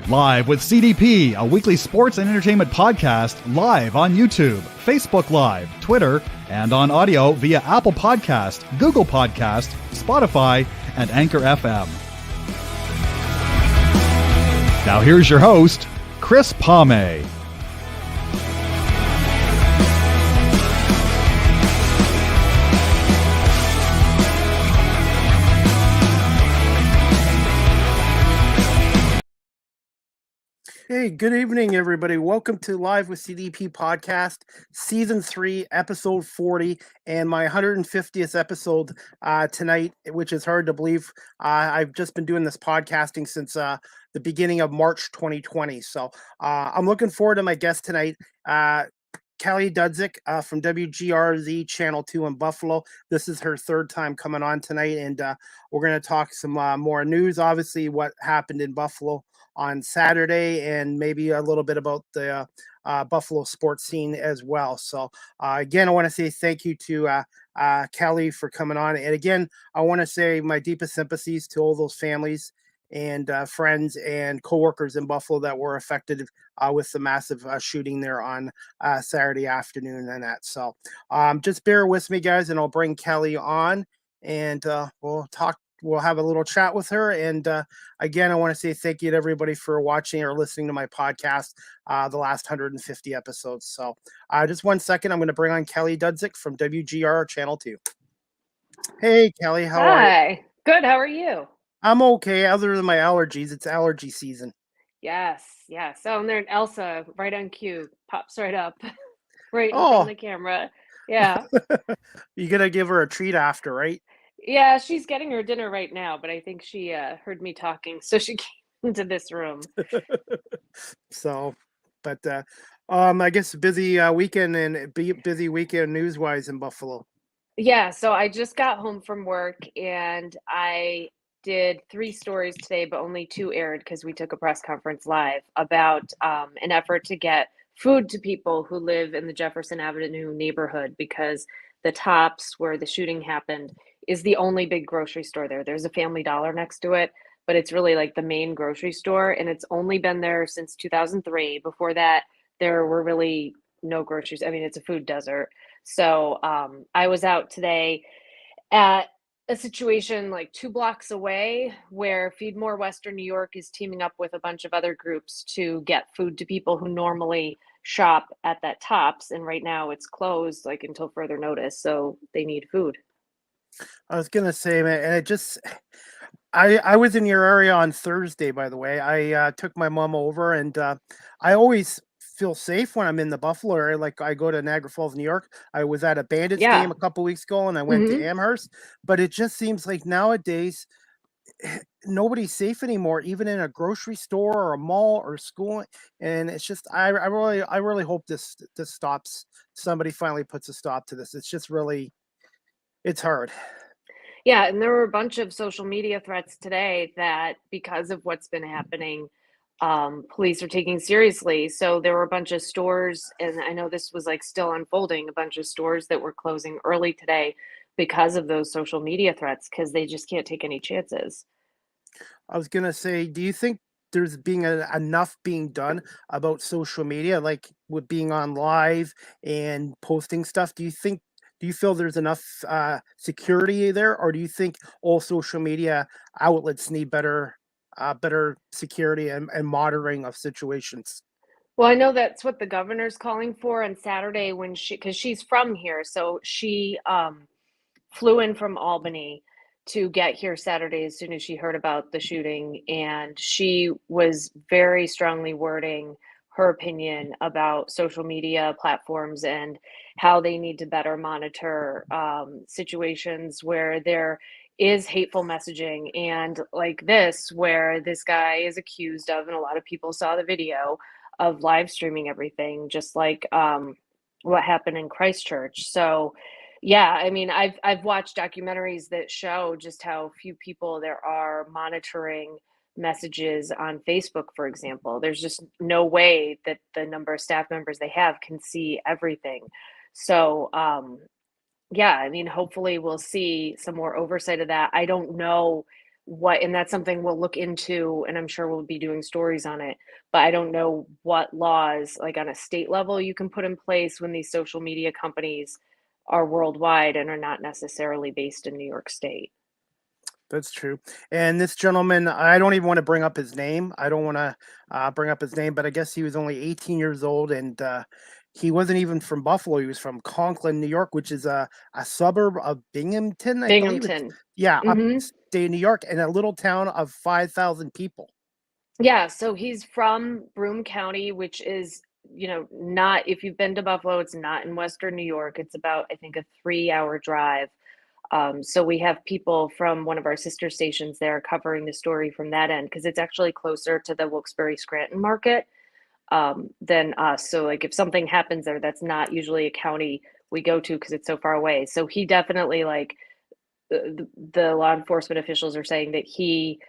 Live with CDP, a weekly sports and entertainment podcast live on YouTube, Facebook Live, Twitter, and on audio via Apple Podcast, Google Podcast, Spotify, and Anchor FM. Now here's your host, Chris Palme. Hey, good evening, everybody. Welcome to Live with CDP podcast, season 3, episode 40, and my 150th episode tonight, which is hard to believe. I've just been doing this podcasting since the beginning of March 2020. So I'm looking forward to my guest tonight, Kelly Dudzik from WGRZ Channel 2 in Buffalo. This is her third time coming on tonight, and we're going to talk some more news, obviously, what happened in Buffalo on Saturday, and maybe a little bit about the Buffalo sports scene as well. So again, I want to say thank you to Kelly for coming on. And again, I want to say my deepest sympathies to all those families and friends and coworkers in Buffalo that were affected with the massive shooting there on Saturday afternoon and that. So just bear with me, guys, and I'll bring Kelly on and we'll have a little chat with her. And again, I want to say thank you to everybody for watching or listening to my podcast, the last 150 episodes. So just 1 second, I'm going to bring on Kelly Dudzik from WGR Channel 2. Hey, Kelly, how are you? Hi, good. How are you? I'm okay, other than my allergies. It's allergy season. Yes. Oh, and there Elsa, right on cue, pops right up, right in front of the camera. Yeah. You gotta give her a treat after, right? Yeah, she's getting her dinner right now, but I think she heard me talking, so she came into this room. So, but I guess busy weekend and busy weekend news-wise in Buffalo. Yeah, so I just got home from work and I did 3 stories today, but only 2 aired because we took a press conference live about an effort to get food to people who live in the Jefferson Avenue neighborhood, because the Tops, where the shooting happened, is the only big grocery store there. There's a Family Dollar next to it, but it's really like the main grocery store, and it's only been there since 2003. Before that, there were really no groceries. I mean, it's a food desert. So I was out today at a situation like 2 blocks away where Feed More Western New York is teaming up with a bunch of other groups to get food to people who normally shop at that Tops, and right now it's closed like until further notice, so they need food. I was gonna say, man, and I was in your area on Thursday, by the way. I took my mom over, and I always feel safe when I'm in the Buffalo area. Like, I go to Niagara Falls, New York. I was at a Bandits game a couple weeks ago, and I went to Amherst. But it just seems like nowadays nobody's safe anymore, even in a grocery store or a mall or school. And it's just I really hope this stops. Somebody finally puts a stop to this. It's just really, it's hard. Yeah, and there were a bunch of social media threats today that, because of what's been happening, police are taking seriously. So there were a bunch of stores, and I know this was like still unfolding, a bunch of stores that were closing early today because of those social media threats, because they just can't take any chances. I was gonna say, do you think there's being enough being done about social media, like with being on live and posting stuff? Do you feel there's enough security there, or do you think all social media outlets need better security and monitoring of situations? Well, I know that's what the governor's calling for on Saturday, when because she's from here, so she flew in from Albany to get here Saturday as soon as she heard about the shooting, and she was very strongly wording her opinion about social media platforms and how they need to better monitor situations where there is hateful messaging, and like this, where this guy is accused of, and a lot of people saw the video, of live streaming everything, just like what happened in Christchurch. So yeah, I mean, I've watched documentaries that show just how few people there are monitoring messages on Facebook, for example. There's just no way that the number of staff members they have can see everything. So yeah, I mean, hopefully we'll see some more oversight of that. I don't know and that's something we'll look into, and I'm sure we'll be doing stories on it. But I don't know what laws, like on a state level, you can put in place when these social media companies are worldwide and are not necessarily based in New York State. That's true. And this gentleman, I don't even want to bring up his name. I don't want to bring up his name, but I guess he was only 18 years old, and he wasn't even from Buffalo. He was from Conklin, New York, which is a suburb of Binghamton, I believe. Binghamton. Yeah, Hmm. upstate New York, in a little town of 5,000 people. Yeah, so he's from Broome County, which is, not, if you've been to Buffalo, it's not in Western New York. It's about, I think, a 3-hour drive. So we have people from one of our sister stations there covering the story from that end because it's actually closer to the Wilkes-Barre Scranton market than us. So like if something happens there, that's not usually a county we go to because it's so far away. So he definitely like the law enforcement officials are saying that he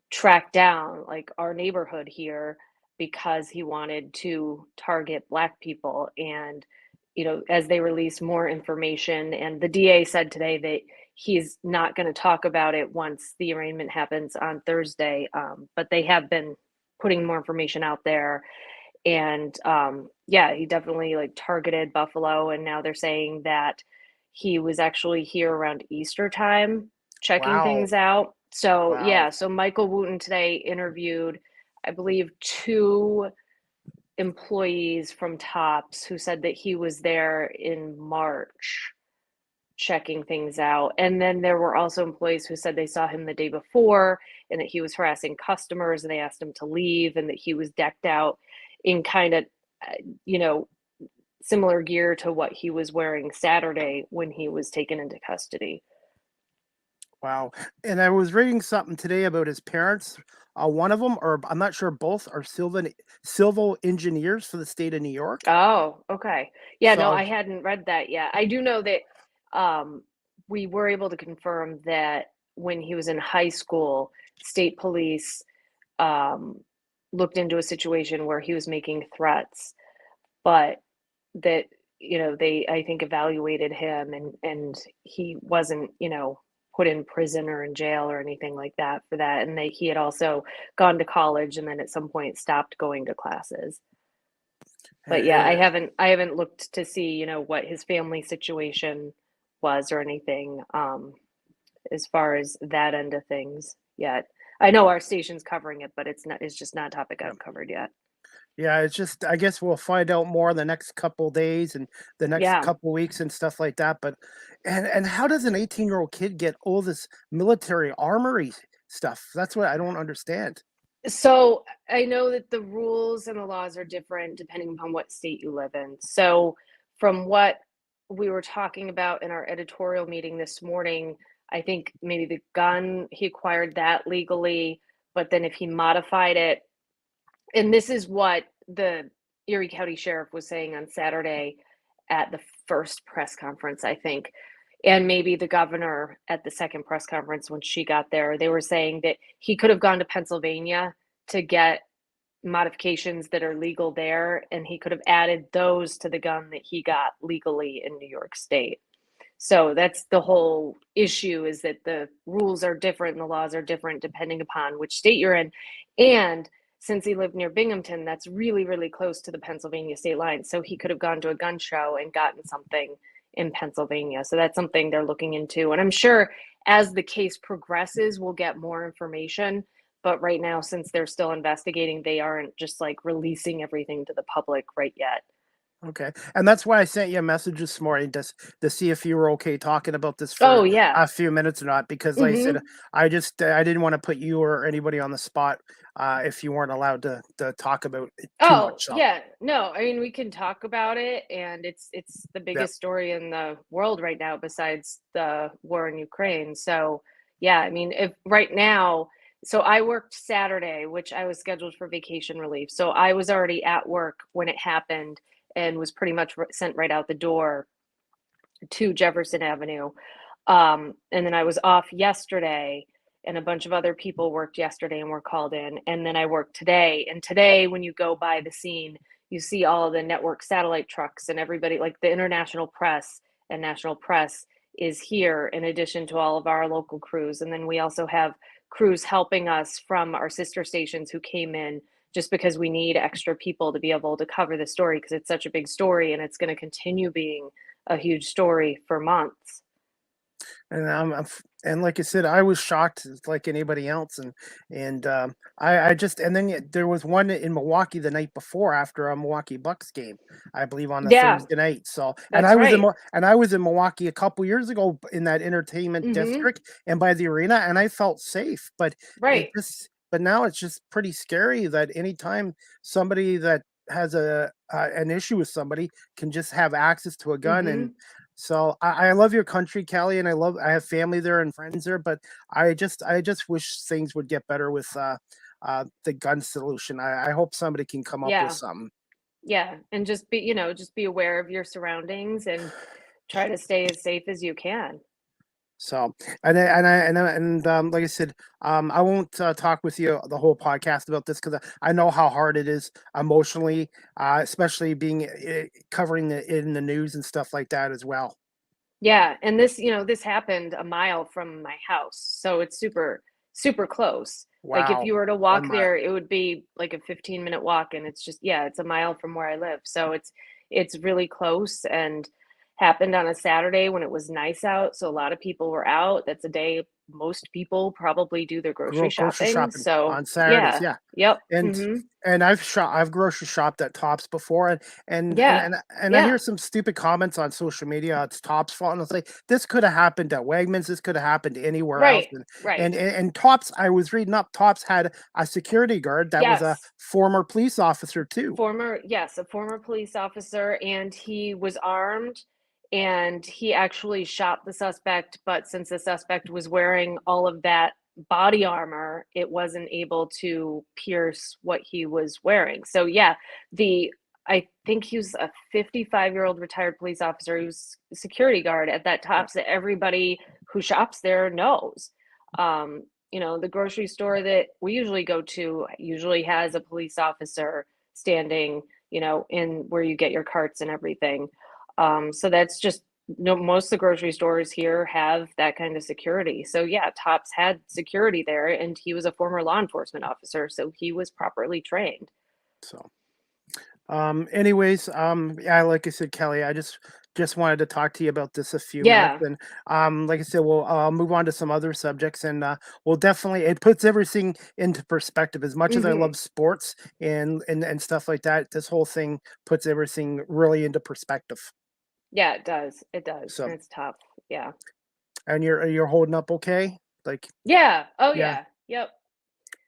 tracked down like our neighborhood here because he wanted to target Black people. And as they release more information, and the DA said today that he's not going to talk about it once the arraignment happens on Thursday, but they have been putting more information out there. And yeah, he definitely like targeted Buffalo, and now they're saying that he was actually here around Easter time checking Wow. things out. So Wow. yeah, so Michael Wooten today interviewed, I believe, 2 employees from Tops who said that he was there in March checking things out. And then there were also employees who said they saw him the day before and that he was harassing customers and they asked him to leave and that he was decked out in kind of, you know, similar gear to what he was wearing Saturday when he was taken into custody. Wow. And I was reading something today about his parents. One of them, or I'm not sure, both are civil engineers for the state of New York. Oh, okay. Yeah, no, So I hadn't read that yet. I do know that um, we were able to confirm that when he was in high school, state police um, looked into a situation where he was making threats, but that, they, I think, evaluated him and he wasn't, put in prison or in jail or anything like that for that. And that he had also gone to college and then at some point stopped going to classes. But yeah, uh, I haven't looked to see, what his family situation was or anything as far as that end of things yet. I know our station's covering it, but it's just not a topic yeah. I've covered yet. Yeah, it's just, I guess we'll find out more in the next couple days and the next Yeah. couple weeks and stuff like that. But and how does an 18-year-old kid get all this military armory stuff? That's what I don't understand. So I know that the rules and the laws are different depending upon what state you live in. So from what we were talking about in our editorial meeting this morning, I think maybe the gun, he acquired that legally, but then if he modified it, and this is what the Erie County Sheriff was saying on Saturday at the first press conference, I think, and maybe the governor at the second press conference when she got there. They were saying that he could have gone to Pennsylvania to get modifications that are legal there, and he could have added those to the gun that he got legally in New York State. So that's the whole issue, is that the rules are different and the laws are different depending upon which state you're in. And since he lived near Binghamton, that's really, really close to the Pennsylvania state line. So he could have gone to a gun show and gotten something in Pennsylvania. So that's something they're looking into. And I'm sure as the case progresses, we'll get more information. But right now, since they're still investigating, they aren't just like releasing everything to the public right yet. Okay, and that's why I sent you a message this morning to see if you were okay talking about this Oh, for yeah. a few minutes or not. Because, like I said, Hmm. I didn't want to put you or anybody on the spot if you weren't allowed to talk about it too Oh, much. So, yeah. No, I mean, we can talk about it, and it's the yeah. biggest story in the world right now besides the war in Ukraine. So, yeah, I mean, if right now, so I worked Saturday, which I was scheduled for vacation relief. So I was already at work when it happened and was pretty much sent right out the door to Jefferson Avenue. And then I was off yesterday, and a bunch of other people worked yesterday and were called in. And then I worked today. And today, when you go by the scene, you see all the network satellite trucks and everybody, like the international press and national press is here in addition to all of our local crews. And then we also have crews helping us from our sister stations who came in just because we need extra people to be able to cover the story because it's such a big story and it's going to continue being a huge story for months. And and like I said, I was shocked like anybody else, and I just and then there was one in Milwaukee the night before after a Milwaukee Bucks game, I believe on the Yeah, Thursday night. So and that's I was in right. and I was in Milwaukee a couple years ago in that entertainment Hmm. district and by the arena, and I felt safe. But it Right. just but now it's just pretty scary that anytime somebody that has an issue with somebody can just have access to a gun. And Hmm. so I love your country, Kelly, and I have family there and friends there, but I just wish things would get better with the gun solution. I hope somebody can come up with Yeah. something. Yeah. And just be, just be aware of your surroundings and try to stay as safe as you can. So like I said, I won't talk with you the whole podcast about this because I know how hard it is emotionally, especially being covering it in the news and stuff like that as well. Yeah, and this happened a mile from my house, so it's super, super close. Like if Wow, you were to 1 walk mile. there, it would be like a 15-minute walk, and it's just, yeah, it's a mile from where I live. So it's really close and happened on a Saturday when it was nice out, so a lot of people were out. That's a day most people probably do their grocery Grocery shopping. shopping So on Saturdays, yeah, yeah. yep, And mm-hmm, I've grocery shopped at Tops before, and and yeah, and, and I hear yeah, some stupid comments on social media. It's Tops' fault, and it's like this could have happened at Wegmans. This could have happened anywhere else. right, And right. and and, and Tops, I was reading up. Tops had a security guard that was a Yes. former police officer too. Yes, a former police officer, and he was armed, and he actually shot the suspect, but since the suspect was wearing all of that body armor, it wasn't able to pierce what he was wearing. So yeah, the I think he was a 55-year-old retired police officer. He was a security guard at that Yeah, Tops that everybody who shops there knows. The grocery store that we usually go to usually has a police officer standing, in where you get your carts and everything. So that's just no, most of the grocery stores here have that kind of security. So yeah, Tops had security there, and he was a former law enforcement officer, so he was properly trained. so. Anyways, yeah, like I said, Kelly, I just wanted to talk to you about this a few minutes, Yeah. and like I said, we'll move on to some other subjects, and we'll definitely it puts everything into perspective. As much as I Hmm. love sports and stuff like that, this whole thing puts everything really into perspective. Yeah, it does. It does, So, and it's tough. Yeah. and you're holding up okay, like Yeah. Oh yeah. yeah. Yep.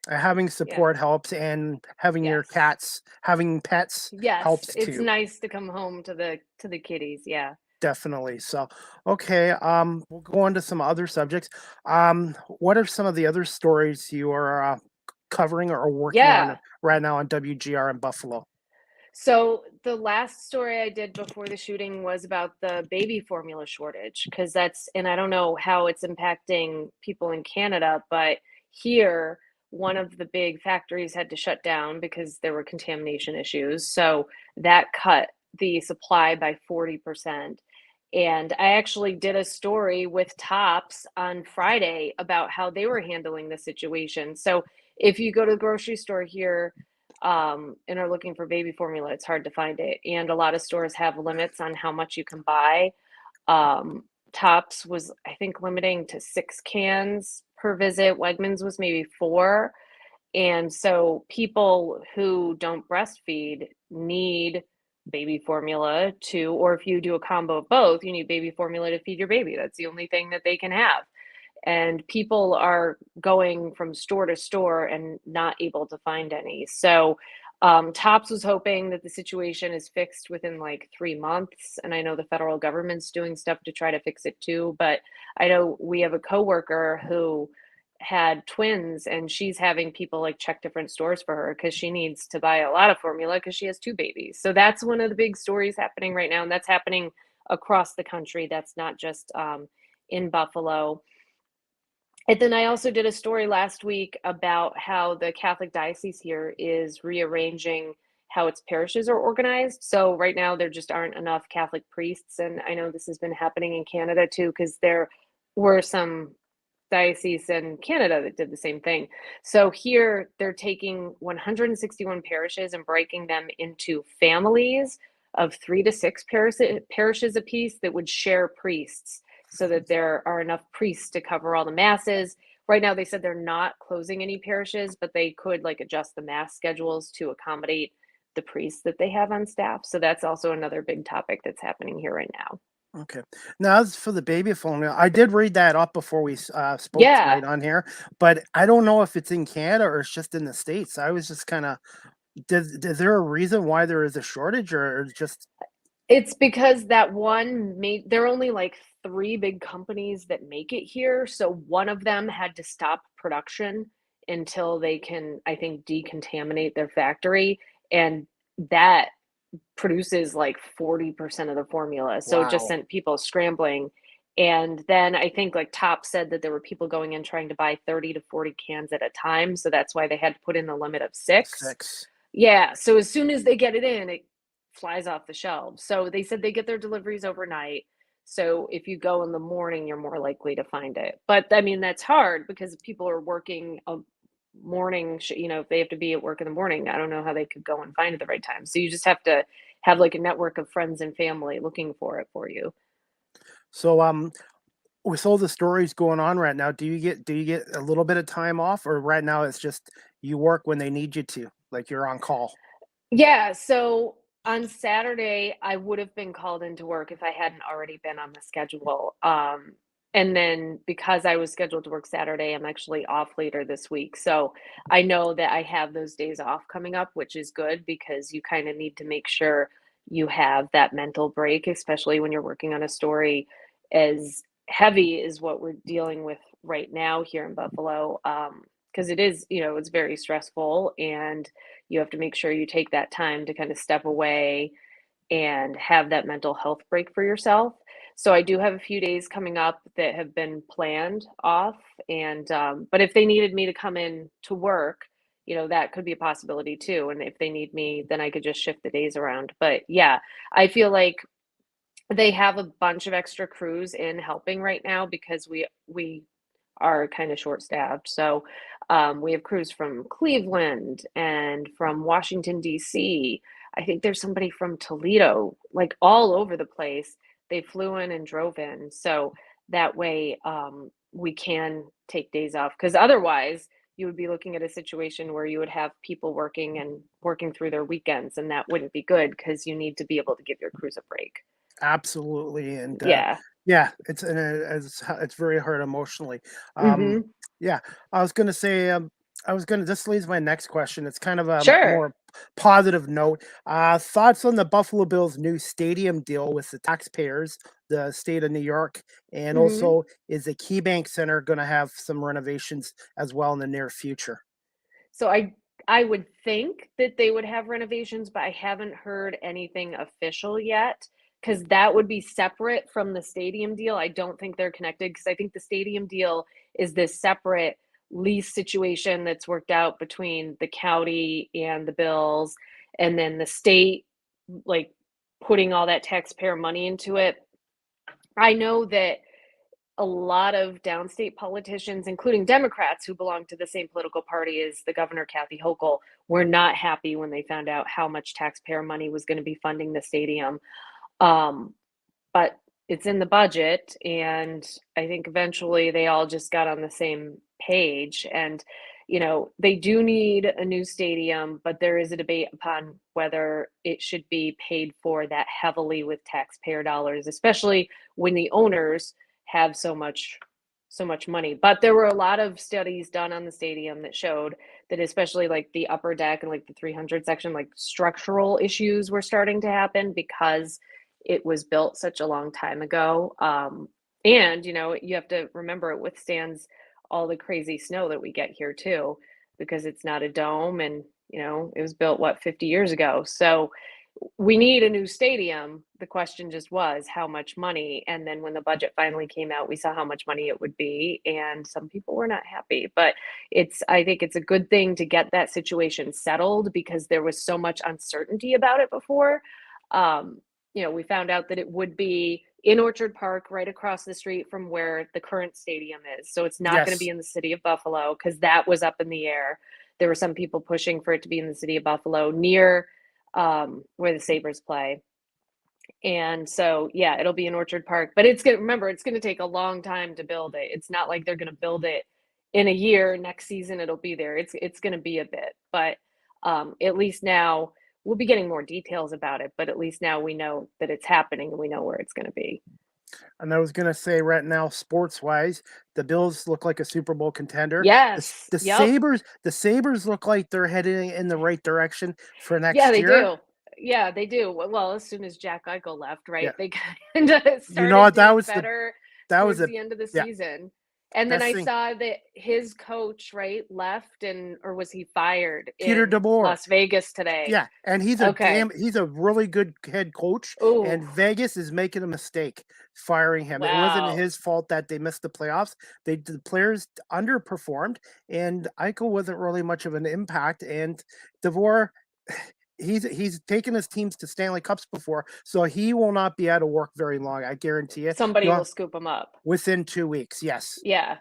Having Yeah. support helps, and having your Yes. cats, having pets Yes. helps It's too. nice to come home to the kitties. Yeah. Definitely. So, okay, we'll go on to some other subjects. What are some of the other stories you are covering or working on Yeah. right now on WGR in Buffalo? So the last story I did before the shooting was about the baby formula shortage, because and I don't know how it's impacting people in Canada, but here, one of the big factories had to shut down because there were contamination issues. So that cut the supply by 40%. And I actually did a story with Tops on Friday about how they were handling the situation. So if you go to the grocery store here, and are looking for baby formula, it's hard to find it. And a lot of stores have limits on how much you can buy. Um, Tops was, I think, limiting to 6 cans per visit. Wegmans was maybe 4. And so people who don't breastfeed need baby formula to, or if you do a combo of both, you need baby formula to feed your baby. That's the only thing that they can have, and people are going from store to store and not able to find any. So Tops was hoping that the situation is fixed within like 3 months, and I know the federal government's doing stuff to try to fix it too. But I know we have a coworker who had twins, and she's having people like check different stores for her because she needs to buy a lot of formula because she has 2 babies. So that's one of the big stories happening right now, and that's happening across the country. That's not just in Buffalo. And then I also did a story last week about how the Catholic diocese here is rearranging how its parishes are organized. So right now there just aren't enough Catholic priests, and I know this has been happening in Canada too because there were some diocese in Canada that did the same thing. So here they're taking 161 parishes and breaking them into families of 3 to 6 parishes apiece that would share priests so that there are enough priests to cover all the masses. Right now, they said they're not closing any parishes, but they could like adjust the mass schedules to accommodate the priests that they have on staff. So that's also another big topic that's happening here right now. Okay. Now, as for the baby phone, I did read that up before we spoke Yeah, tonight on here, but I don't know if it's in Canada or it's just in the States. I was just kind of, is there a reason why there is a shortage or just, it's because that one made, there are only like 3 big companies that make it here. So one of them had to stop production until they can, I think, decontaminate their factory. And that produces like 40% of the formula. So it just wow, sent people scrambling. And then I think like Top said that there were people going in trying to buy 30 to 40 cans at a time. So that's why they had to put in the limit of 6. 6? Yeah. So as soon as they get it in, it flies off the shelves. So they said they get their deliveries overnight. So if you go in the morning, you're more likely to find it. But I mean, that's hard because people are working a morning, if they have to be at work in the morning, I don't know how they could go and find it at the right time. So you just have to have like a network of friends and family looking for it for you. So, with all the stories going on right now, do you get a little bit of time off, or right now it's just you work when they need you to, like you're on call? Yeah, so on Saturday, I would have been called into work if I hadn't already been on the schedule. And then because I was scheduled to work Saturday, I'm actually off later this week. So I know that I have those days off coming up, which is good because you kind of need to make sure you have that mental break, especially when you're working on a story as heavy as what we're dealing with right now here in Buffalo. Because it is, it's very stressful and you have to make sure you take that time to kind of step away and have that mental health break for yourself. So I do have a few days coming up that have been planned off, and but if they needed me to come in to work, that could be a possibility too. And if they need me, then I could just shift the days around. But yeah, I feel like they have a bunch of extra crews in helping right now because we are kind of short staffed. So we have crews from Cleveland and from Washington, D.C. I think there's somebody from Toledo, like all over the place. They flew in and drove in. So that way we can take days off because otherwise you would be looking at a situation where you would have people working through their weekends, and that wouldn't be good because you need to be able to give your crews a break. Absolutely, and Yeah. yeah, it's very hard emotionally. Um, Hmm. yeah, I was gonna say, this leads my next question. It's kind of a Sure. more positive note. Thoughts on the Buffalo Bills' new stadium deal with the taxpayers, the state of New York, and Hmm. also is the KeyBank Center going to have some renovations as well in the near future? So I would think that they would have renovations, but I haven't heard anything official yet because that would be separate from the stadium deal. I don't think they're connected because I think the stadium deal is this separate lease situation that's worked out between the county and the Bills, and then the state like putting all that taxpayer money into it. I know that a lot of downstate politicians, including Democrats who belong to the same political party as the governor, Kathy Hochul, were not happy when they found out how much taxpayer money was going to be funding the stadium. Um, but it's in the budget, and I think eventually they all just got on the same page. And they do need a new stadium, but there is a debate upon whether it should be paid for that heavily with taxpayer dollars, especially when the owners have so much money. But there were a lot of studies done on the stadium that showed that especially like the upper deck and like the 300 section, like structural issues were starting to happen because it was built such a long time ago. And you have to remember it withstands all the crazy snow that we get here too, because it's not a dome, and it was built, what, 50 years ago. So we need a new stadium. The question just was how much money. And then when the budget finally came out, we saw how much money it would be. And some people were not happy. But I think it's a good thing to get that situation settled because there was so much uncertainty about it before. We found out that it would be in Orchard Park, right across the street from where the current stadium is. So it's not going to Yes. be in the city of Buffalo because that was up in the air. There were some people pushing for it to be in the city of Buffalo near where the Sabres play. And so, yeah, it'll be in Orchard Park, but it's going to take a long time to build it. It's not like they're going to build it in a year. Next season, it'll be there. It's going to be a bit, but at least now we'll be getting more details about it. But at least now we know that it's happening and we know where it's going to be. And I was going to say right now, sports wise, the Bills look like a Super Bowl contender. Yes. The Sabres look like they're heading in the right direction for next Yeah, they year. do. Yeah, they do. Well, as soon as Jack Eichel left, right? Yeah. They kind of started You know what? doing better that was towards the end of the yeah. season. And then Best I thing. saw that his coach, right, left or was he fired Peter in DeBoer. Las Vegas today? Yeah, and he's a really good head coach. Ooh. And Vegas is making a mistake firing him. It wasn't his fault that they missed the playoffs. The players underperformed, and Eichel wasn't really much of an impact. And DeBoer, he's taken his teams to Stanley Cups before, so he will not be out of work very long. I guarantee you. Somebody will scoop him up within 2 weeks. Yes. Yeah,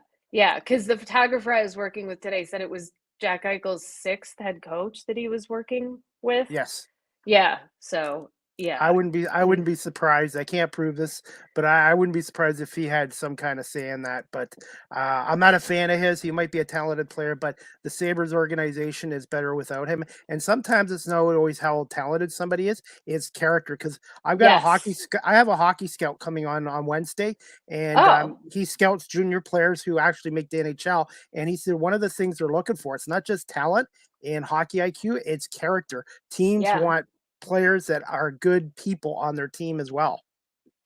because the photographer I was working with today said it was Jack Eichel's 6th head coach that he was working with. Yes. Yeah. So yeah, I wouldn't be surprised. I can't prove this, but I wouldn't be surprised if he had some kind of say in that. But I'm not a fan of his. He might be a talented player, but the Sabres organization is better without him. And sometimes it's not always how talented somebody is; it's character. Because I've got I have a hockey scout coming on Wednesday, and he scouts junior players who actually make the NHL. And he said one of the things they're looking for, it's not just talent and hockey IQ; it's character. Teams want players that are good people on their team as well.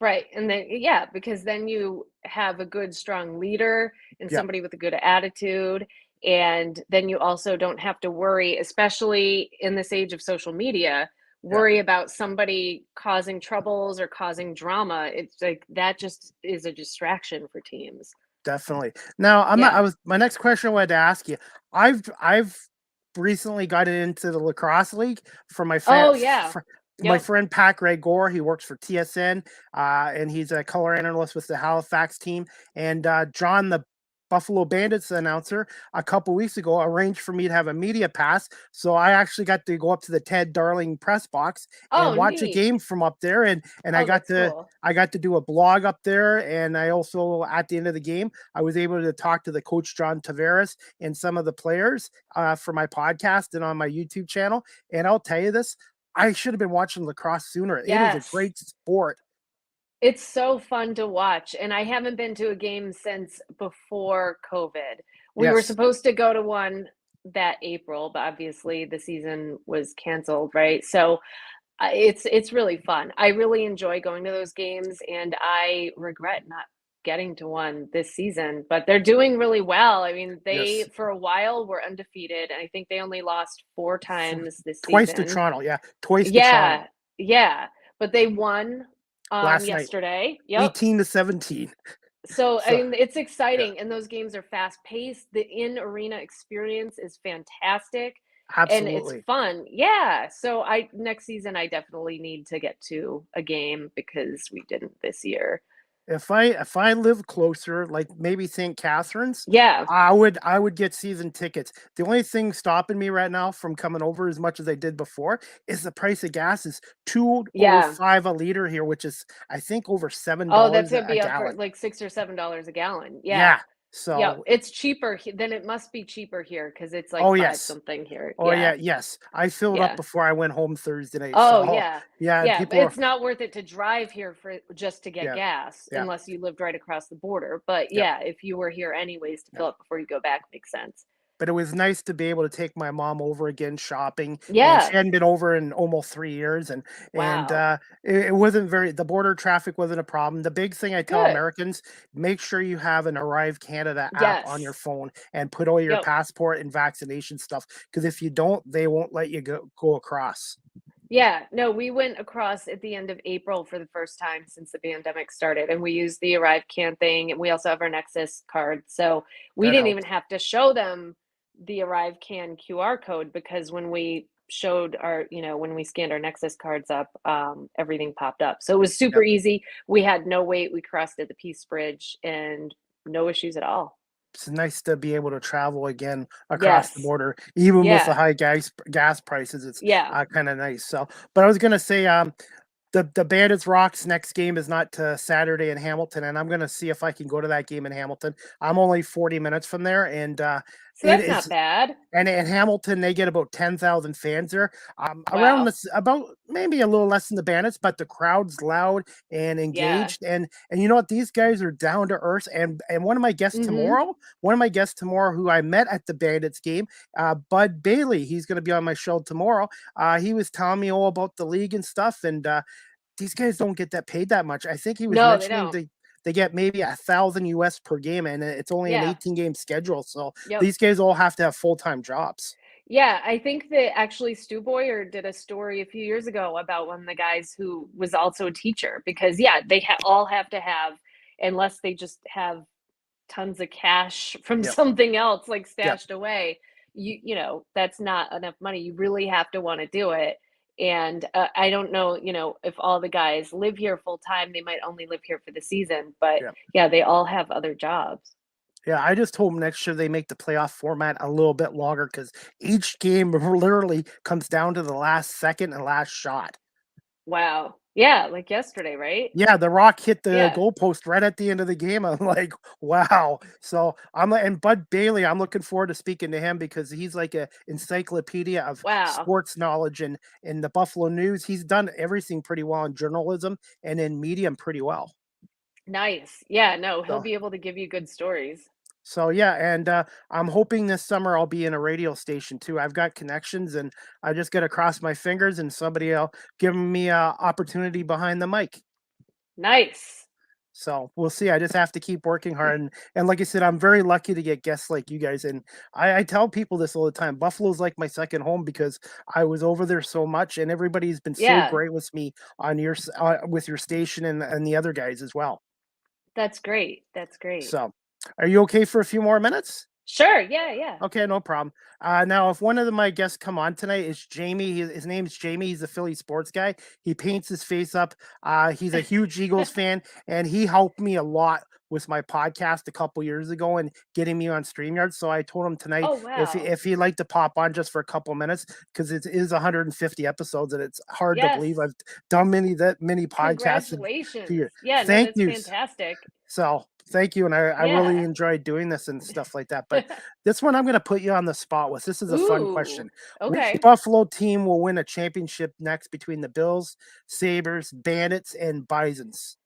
Right. And then, because then you have a good, strong leader and somebody with a good attitude. And then you also don't have to worry, especially in this age of social media, about somebody causing troubles or causing drama. It's like that just is a distraction for teams. Definitely. Now, my next question I wanted to ask you, I've recently got into the lacrosse league for my friend. My friend Pat Gregor, he works for TSN, and he's a color analyst with the Halifax team. And John, the Buffalo Bandits announcer, a couple weeks ago arranged for me to have a media pass. So I actually got to go up to the Ted Darling press box and watch a game from up there. And I got to do a blog up there. And I also, at the end of the game, I was able to talk to the coach, John Tavares, and some of the players for my podcast and on my YouTube channel. And I'll tell you this, I should have been watching lacrosse sooner. It is a great sport. It's so fun to watch. And I haven't been to a game since before COVID. We were supposed to go to one that April, but obviously the season was canceled, right? So it's really fun. I really enjoy going to those games, and I regret not getting to one this season, but they're doing really well. I mean, they for a while were undefeated, and I think they only lost 4 times this season. Twice to Toronto, twice to Toronto. Yeah, but they won last yesterday. Night. 18-17. So I mean, it's exciting, and those games are fast paced. The in-arena experience is fantastic. Absolutely. And it's fun. Yeah. So next season I definitely need to get to a game because we didn't this year. If I live closer, like maybe St. Catharines, yeah, I would get season tickets. The only thing stopping me right now from coming over as much as I did before is the price of gas is $2.05 a liter here, which is I think over $7. Oh, that's gonna be up for like $6 or $7 a gallon. Yeah. So it's cheaper. Then it must be cheaper here because it's like $5 something here. Yes. I filled up before I went home Thursday night. Yeah. But it's not worth it to drive here just to get gas unless you lived right across the border. But if you were here anyways to fill up before you go back, makes sense. But it was nice to be able to take my mom over again shopping. Yeah. And she hadn't been over in almost 3 years. And it wasn't the border traffic wasn't a problem. The big thing I tell Americans, make sure you have an Arrive Canada app on your phone and put all your passport and vaccination stuff. Because if you don't, they won't let you go across. Yeah, no, we went across at the end of April for the first time since the pandemic started, and we used the Arrive Can thing, and we also have our Nexus card. So we didn't even have to show them the ArriveCan QR code because when we showed our, when we scanned our Nexus cards up, everything popped up. So it was super easy. We had no wait. We crossed at the Peace Bridge and no issues at all. It's nice to be able to travel again across the Yes. border, even with the Yeah. high gas prices. It's Yeah. kind of nice. So, but I was gonna say, the Bandits Rocks next game is not Saturday in Hamilton, and I'm gonna see if I can go to that game in Hamilton. I'm only 40 minutes from there, and So that's not bad. And in Hamilton, they get about 10,000 fans there. Around Wow. this, about maybe a little less than the Bandits, but the crowd's loud and Yeah. engaged. And you know what? These guys are down to earth. And one of my guests tomorrow, who I met at the Bandits game, Bud Bailey, he's going to be on my show tomorrow. He was telling me all about the league and stuff. And these guys don't get that paid that much. I think he was No, they mentioning don't. they get maybe 1,000 US per game, and it's only an Yeah. 18-game schedule. So Yep. these guys all have to have full-time jobs. Yeah, I think that actually Stu Boyer did a story a few years ago about one of the guys who was also a teacher because they all have to have, unless they just have tons of cash from something else like stashed away, that's not enough money. You really have to want to do it. And I don't know, if all the guys live here full time, they might only live here for the season, but they all have other jobs. Yeah, I just hope next year they make the playoff format a little bit longer because each game literally comes down to the last second and last shot. Wow. Yeah, like yesterday, right? Yeah, the Rock hit the goalpost right at the end of the game. I'm like, wow. So and Bud Bailey, I'm looking forward to speaking to him because he's like an encyclopedia of sports knowledge and in the Buffalo News. He's done everything pretty well in journalism and in media pretty well. Nice. Yeah, no, he'll be able to give you good stories. So yeah, and I'm hoping this summer I'll be in a radio station too. I've got connections, and I just got to cross my fingers, and somebody else giving me a opportunity behind the mic. Nice. So we'll see. I just have to keep working hard, and like I said, I'm very lucky to get guests like you guys. And I tell people this all the time. Buffalo's like my second home because I was over there so much, and everybody's been so great with me on your with your station and the other guys as well. That's great. That's great. So. Are you okay for a few more minutes? Sure. Yeah. Okay, no problem. Now, if one of my guests come on tonight is Jamie, his name's Jamie. He's a Philly sports guy. He paints his face up. He's a huge Eagles fan, and he helped me a lot with my podcast a couple years ago and getting me on StreamYard. So I told him tonight if he'd like to pop on just for a couple minutes because it is 150 episodes, and it's hard to believe I've done many podcasts. Congratulations! Yeah, thank you. Fantastic. So. Thank you, and I really enjoyed doing this and stuff like that. But this one I'm going to put you on the spot with. This is a fun question. Okay. Which Buffalo team will win a championship next between the Bills, Sabres, Bandits, and Bisons?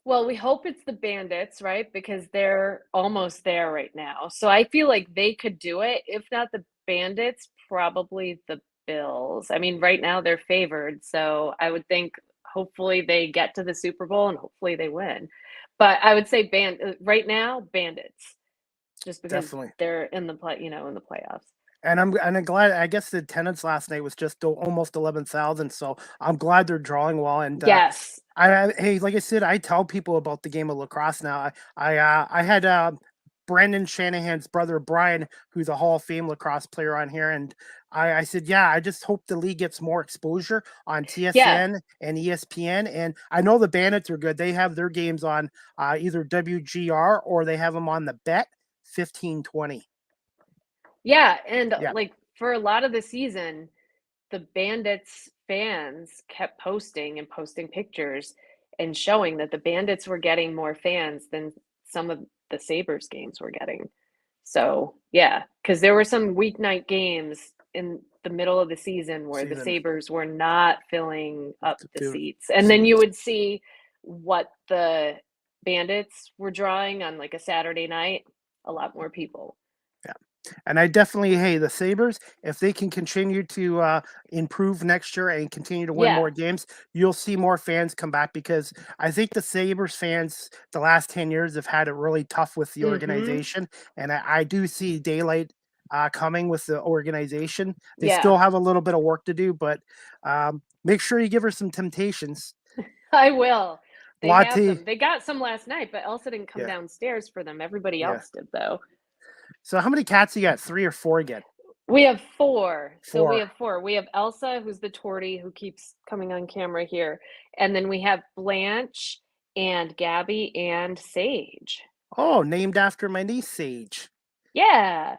Well, we hope it's the Bandits, right? Because they're almost there right now. So I feel like they could do it. If not the Bandits, probably the Bills. I mean, right now they're favored. So I would think hopefully they get to the Super Bowl and hopefully they win. But I would say right now, Bandits, just because they're in the in the playoffs. And I'm glad. I guess the attendance last night was just almost 11,000. So I'm glad they're drawing well. And yes, hey, like I said, I tell people about the game of lacrosse now. I had Brendan Shanahan's brother Brian, who's a Hall of Fame lacrosse player, on here, and I said, yeah, I just hope the league gets more exposure on TSN and ESPN. And I know the Bandits are good. They have their games on either WGR or they have them on the Bet 1520. Yeah, and like for a lot of the season, the Bandits fans kept posting pictures and showing that the Bandits were getting more fans than some of the Sabres games were getting. So yeah, because there were some weeknight games in the middle of the season where the Sabres were not filling up the seats. And then you would see what the Bandits were drawing on like a Saturday night, a lot more people. Yeah. And I definitely, the Sabres, if they can continue to improve next year and continue to win more games, you'll see more fans come back because I think the Sabres fans the last 10 years have had it really tough with the organization. And I do see daylight coming with the organization. They still have a little bit of work to do, but make sure you give her some temptations. I will. They have them. They got some last night, but Elsa didn't come downstairs for them. Everybody else did, though. So how many cats you got? 3 or 4 again? We have 4. So we 4. have 4. We have Elsa, who's the tortie who keeps coming on camera here. And then we have Blanche and Gabby and Sage. Oh, named after my niece, Sage. Yeah.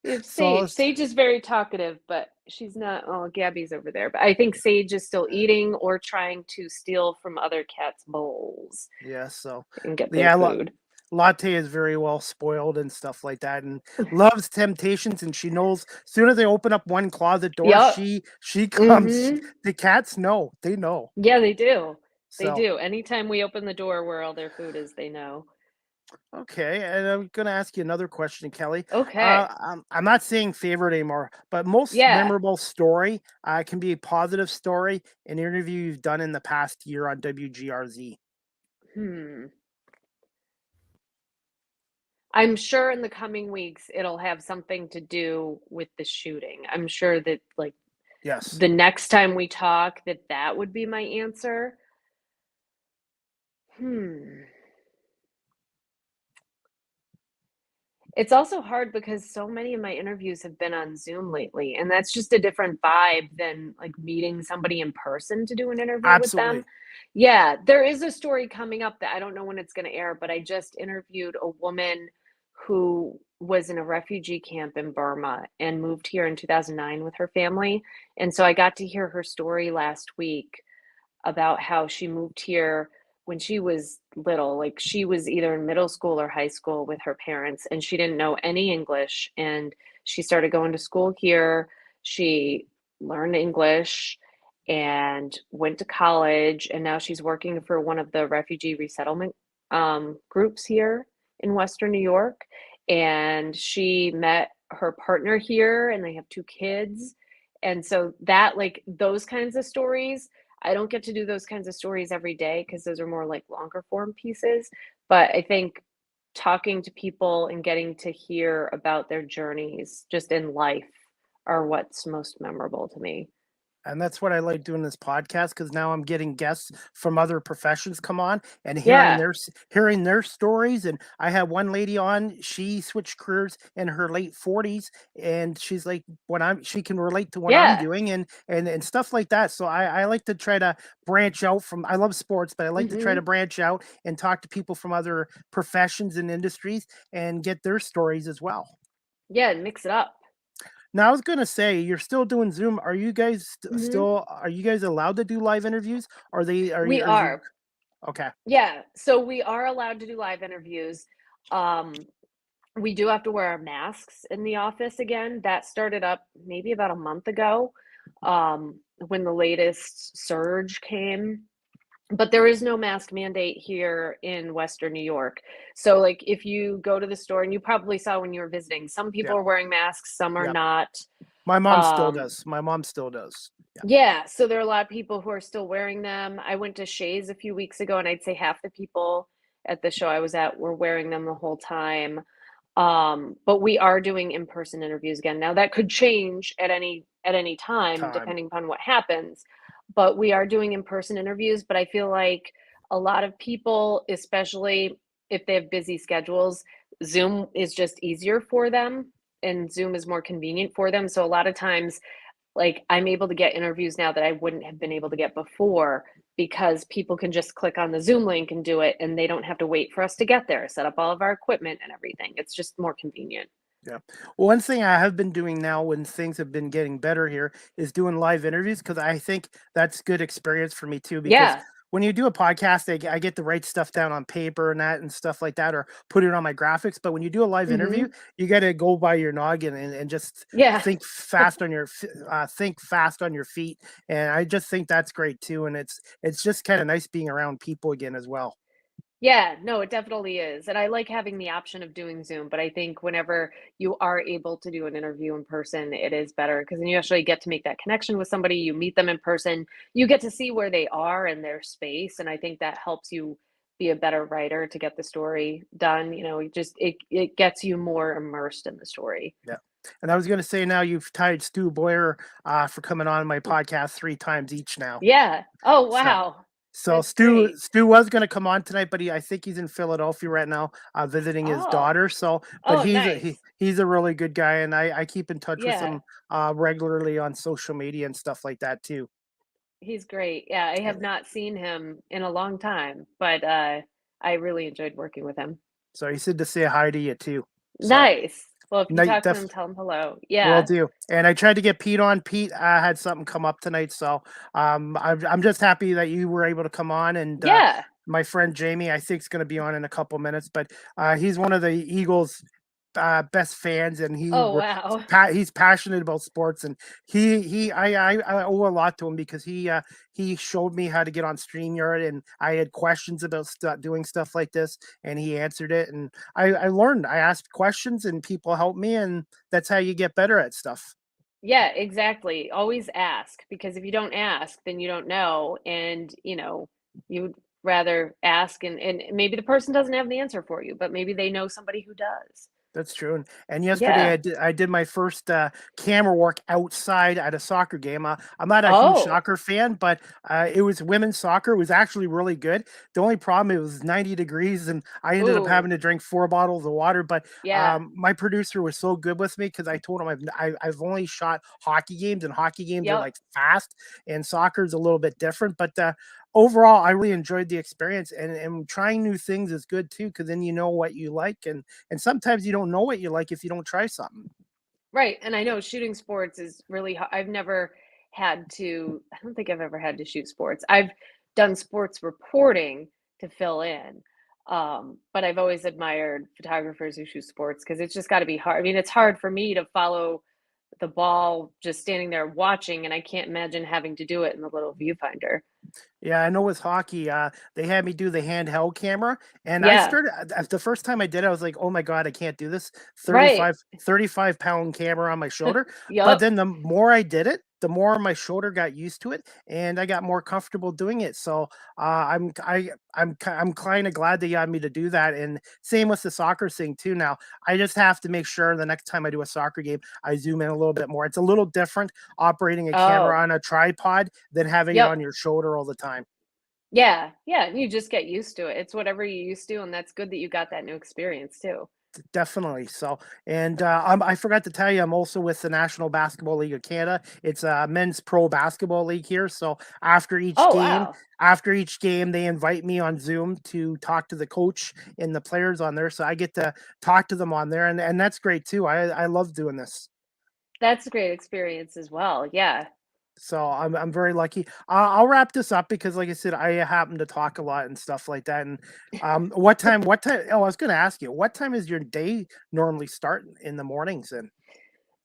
We have So Sage. Sage is very talkative, but she's not. Oh, Gabby's over there. But I think Sage is still eating or trying to steal from other cats' bowls yeah, so and get their yeah, food. Latte is very well spoiled and stuff like that, and loves temptations. And she knows as soon as they open up one closet door, Yep. she comes. hmm The cats know, they know. Yeah, they do. They So do. Anytime we open the door where all their food is, they know. okay, and I'm gonna ask you another question, Kelly. Okay. I'm not saying favorite anymore, but most Yeah. memorable story can be a positive story, an interview you've done in the past year on WGRZ. Hmm. I'm sure in the coming weeks it'll have something to do with the shooting. I'm sure that like Yes, the next time we talk that would be my answer. Hmm. It's also hard because so many of my interviews have been on Zoom lately, and that's just a different vibe than like meeting somebody in person to do an interview with them. absolutely. Yeah, there is a story coming up that I don't know when it's going to air, but I just interviewed a woman who was in a refugee camp in Burma and moved here in 2009 with her family. And so I got to hear her story last week about how she moved here when she was little. Like she was either in middle school or high school with her parents, and she didn't know any English. And she started going to school here. She learned English and went to college. And now she's working for one of the refugee resettlement groups here in Western New York. And she met her partner here, and they have 2 kids. And so that, like, those kinds of stories, I don't get to do those kinds of stories every day because those are more like longer form pieces. But I think talking to people and getting to hear about their journeys just in life are what's most memorable to me. And that's what I like doing this podcast because now I'm getting guests from other professions come on and Yeah. hearing their stories. And I had one lady on; she switched careers in her late 40s, and she's like, she can relate to what I'm Yeah. doing and stuff like that. So I like to try to branch out from. I love sports, but I like to try to hmm branch out and talk to people from other professions and industries and get their stories as well. Yeah. And mix it up. Now, I was gonna say, you're still doing Zoom. Are you guys hmm still? Are you guys allowed to do live interviews? Are they? Are We you? Is it are. okay? Yeah. So we are allowed to do live interviews. Um, we do have to wear our masks in the office again. That started up maybe about a month ago, when the latest surge came. But there is no mask mandate here in Western New York. So, like, if you go to the store, and you probably saw when you were visiting, some people Yeah, are wearing masks, some are yeah. not. My mom still Um, does. My mom still does. Yeah. yeah, so there are a lot of people who are still wearing them. I went to Shays a few weeks ago, and I'd say half the people at the show I was at were wearing them the whole time. But we are doing in-person interviews again. Now that could change at any time Time. depending upon what happens. But we are doing in-person interviews, but I feel like a lot of people, especially if they have busy schedules, Zoom is just easier for them and Zoom is more convenient for them. So a lot of times, like, I'm able to get interviews now that I wouldn't have been able to get before because people can just click on the Zoom link and do it, and they don't have to wait for us to get there, set up all of our equipment and everything. It's just more convenient. Yeah. One thing I have been doing now when things have been getting better here is doing live interviews because I think that's good experience for me too. Because Yeah. when you do a podcast, I get to write stuff down on paper and that and stuff like that, or put it on my graphics. But when you do a live interview, Mhm. you got to go by your noggin and just Yeah. think fast on your feet. And I just think that's great too. And it's just kind of nice being around people again as well. Yeah, no, it definitely is. And I like having the option of doing Zoom, but I think whenever you are able to do an interview in person, it is better because then you actually get to make that connection with somebody. You meet them in person, you get to see where they are in their space. And I think that helps you be a better writer to get the story done. It gets you more immersed in the story. Yeah. And I was going to say now you've tied Stu Boyer for coming on my podcast 3 times each now. Yeah. Oh, So wow. So That's Stu great. Stu was going to come on tonight, but I think he's in Philadelphia right now, visiting his Oh. daughter. So, but Oh, nice. he's a really good guy, and I keep in touch with Yeah, him regularly on social media and stuff like that too. he's great. Yeah, I have not seen him in a long time, but I really enjoyed working with him. So he said to say hi to you too. So Nice. Well, if you night talk to def him, tell him hello. will Yeah. do. And I tried to get Pete on. Pete had something come up tonight, so I'm just happy that you were able to come on. And Yeah. my friend Jamie, I think, is going to be on in a couple minutes. But he's one of the Eagles' best fans, and Oh, wow. he's passionate about sports. And I owe a lot to him because he showed me how to get on StreamYard, and I had questions about doing stuff like this, and he answered it, and I learned. I asked questions, and people helped me, and that's how you get better at stuff. Yeah, exactly. Always ask, because if you don't ask, then you don't know. And, you would rather ask, and maybe the person doesn't have the answer for you, but maybe they know somebody who does. That's true. And yesterday Yeah. I did my first camera work outside at a soccer game. I'm not a huge Oh, soccer fan, but it was women's soccer. It was actually really good. The only problem, it was 90 degrees, and I ended up ooh, having to drink 4 bottles of water. But yeah, my producer was so good with me because I told him I've only shot hockey games, and hockey games are yep. like fast, and soccer is a little bit different. But overall, I really enjoyed the experience, and trying new things is good too, because then you know what you like, and sometimes you don't know what you like if you don't try something. Right. And I know shooting sports is really I've never had to, I don't think I've ever had to shoot sports. I've done sports reporting to fill in. But I've always admired photographers who shoot sports because it's just got to be hard. I mean, it's hard for me to follow the ball just standing there watching, and I can't imagine having to do it in the little viewfinder. Yeah, I know with hockey, they had me do the handheld camera, and I Yeah, started the first time I did it, I was like, "Oh my god, I can't do this." right. 35 pound camera on my shoulder. But Yup. then the more I did it, the more my shoulder got used to it, and I got more comfortable doing it. So I'm kind of glad they got me to do that. And same with the soccer thing too. Now I just have to make sure the next time I do a soccer game, I zoom in a little bit more. It's a little different operating a camera Oh, on a tripod than having it yep. on your shoulder all the time. Yeah, yeah. You just get used to it. It's whatever you used to, and that's good that you got that new experience too. Definitely. So, and I forgot to tell you, I'm also with the National Basketball League of Canada. It's a men's pro basketball league here. So Oh, wow. after each game, they invite me on Zoom to talk to the coach and the players on there. So I get to talk to them on there, and that's great too. I love doing this. That's a great experience as well. Yeah. So I'm very lucky. I'll wrap this up because, like I said, I happen to talk a lot and stuff like that. And what time? What time? Oh, I was going to ask you, what time is your day normally start in the mornings? And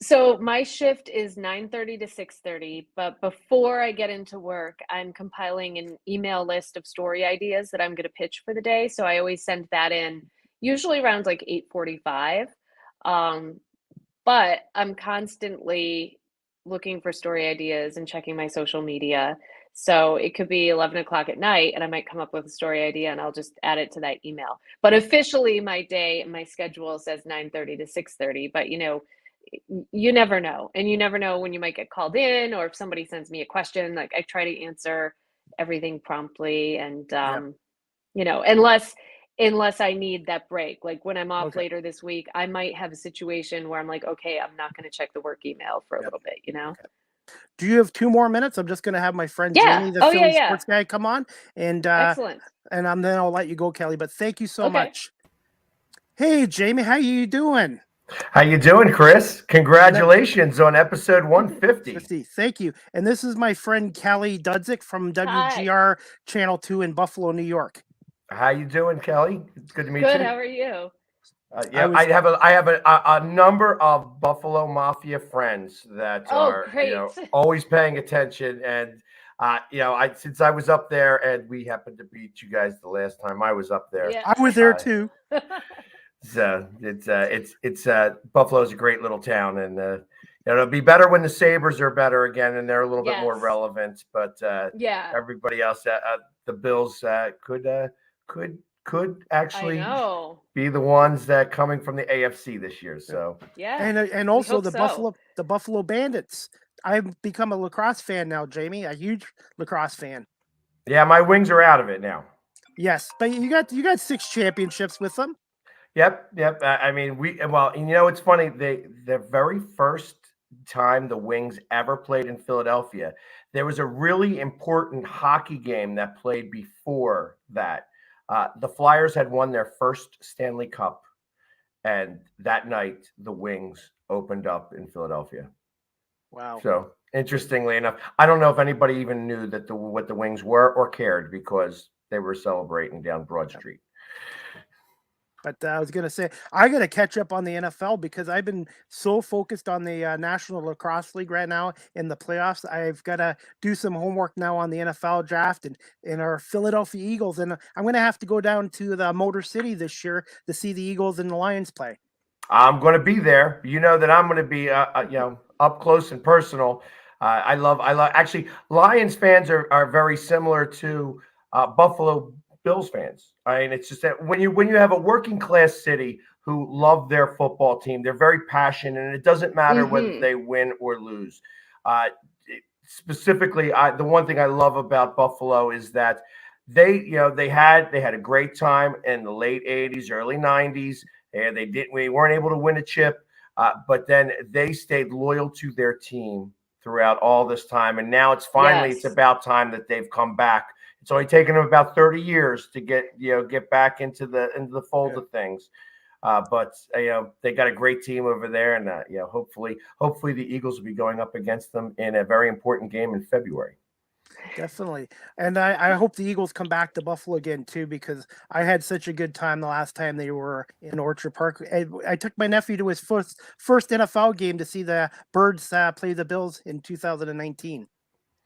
So my shift is 9:30 to 6:30, but before I get into work, I'm compiling an email list of story ideas that I'm going to pitch for the day. So I always send that in usually around like 8:45. Um, but I'm constantly looking for story ideas and checking my social media. So it could be 11 o'clock at night and I might come up with a story idea and I'll just add it to that email. But officially my day and my schedule says 9:30 to 6:30. But you never know. And you never know when you might get called in or if somebody sends me a question. Like I try to answer everything promptly and yeah, unless I need that break. Like when I'm off okay, later this week, I might have a situation where I'm like, okay, I'm not going to check the work email for a yeah, little bit. okay. Do you have 2 more minutes? I'm just going to have my friend Yeah. Jamie, the Oh, yeah, Philly yeah. sports guy, come on, and Excellent. then I'll let you go, Kelly. But thank you so Okay. much. Hey, Jamie, how you doing? How you doing, Chris? And that Congratulations on episode 150. 50. Thank you. And this is my friend Kelly Dudzik from Hi. WGR Channel 2 in Buffalo, New York. How you doing, Kelly? It's good to meet Good. you. How are you? I Yeah, was I have a number of Buffalo Mafia friends that Oh, are great. always paying attention, and I since I was up there, and we happened to beat you guys the last time I was up there. Yeah. I was there too. So it's Buffalo's a great little town, and it'll be better when the Sabres are better again, and they're a little bit more Yes. relevant. But Yeah. everybody else, the Bills could I actually know. be the ones that coming from the AFC this year. Yeah. So Yeah. And We also hope so. the Buffalo Bandits. I've become a lacrosse fan now, Jamie, a huge lacrosse fan. Yeah, my Wings are out of it now. Yes, but you got 6 championships with them. Yep. I mean, it's funny. The very first time the Wings ever played in Philadelphia, there was a really important hockey game that played before that. The Flyers had won their first Stanley Cup, and that night the Wings opened up in Philadelphia. Wow. So interestingly enough, I don't know if anybody even knew that what the Wings were or cared because they were celebrating down Broad Street. But I was going to say, I got to catch up on the NFL because I've been so focused on the National Lacrosse League right now in the playoffs. I've got to do some homework now on the NFL draft and in our Philadelphia Eagles. And I'm going to have to go down to the Motor City this year to see the Eagles and the Lions play. I'm going to be there. You know that I'm going to be, up close and personal. I love. Actually, Lions fans are very similar to Buffalo Bills fans. I mean, it's just that when you have a working class city who love their football team, they're very passionate, and it doesn't matter whether they win or lose. Specifically, the one thing I love about Buffalo is that they had a great time in the late '80s, early '90s. And we weren't able to win a chip, but then they stayed loyal to their team throughout all this time. And now it's about time that they've come back. It's only taken them about 30 years to get back into the fold of things. But they got a great team over there, and hopefully the Eagles will be going up against them in a very important game in February. Definitely. And I hope the Eagles come back to Buffalo again, too, because I had such a good time the last time they were in Orchard Park. I took my nephew to his first NFL game to see the Birds play the Bills in 2019.